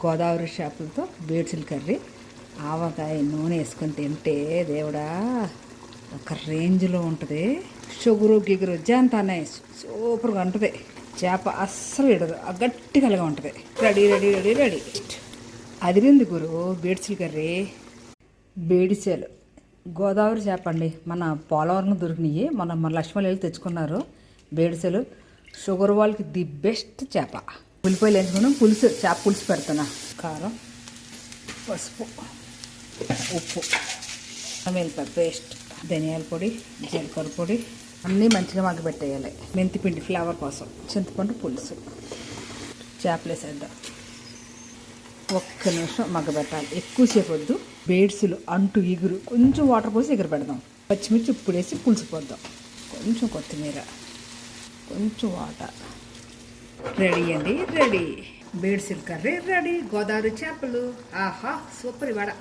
Godavari చేపలతో బేడ్చిల్ curry. ఆవకాయ నూనె వేసుకొని తింటే దేవుడా ఒక రేంజ్లో ఉంటుంది. షుగరు గిగురు జంతానే సూపర్గా ఉంటుంది. చేప అస్సలు ఇడదు, గట్టిగా ఉంటుంది. Ready ready ready ready. అదిరింది గురు బేడ్చిల్ కర్రీ. బేడిసేలు గోదావరి చేప అండి, మన పోలవరం దొరికినాయి. మన లక్ష్మణ్ వెళ్ళి తెచ్చుకున్నారు. బేడిసేలు షుగర్ వాళ్ళకి ది బెస్ట్ చేప. ఉల్లిపాయలు వేసుకుని పులుసు, చేప పులుసు పెడుతున్నా. కారం, పసుపు, ఉప్పు, వెల్లిపాయ పేస్ట్, ధనియాల పొడి, జీలకర్ర పొడి అన్నీ మంచిగా మగ్గబెట్టేయాలి. మెంతిపిండి ఫ్లేవర్ కోసం. చింతపండు పులుసు. చేపలు వేసేద్దాం. ఒక్క నిమిషం మగ్గబెట్టాలి, ఎక్కువసేపు వద్దు. బేడ్సులు అంటు ఇగురు, కొంచెం వాటర్ పోసి ఎగురు పెడదాం. పచ్చిమిర్చి ఉప్పు వేసి పులుసు పోద్దాం. కొంచెం కొత్తిమీర, కొంచెం వాటర్. రెడీ అండి, రెడీ. బేడ్సిల్ కర్రీ రెడీ. గోదావరి చేపలు, ఆహా సూపర్. ఇవాడ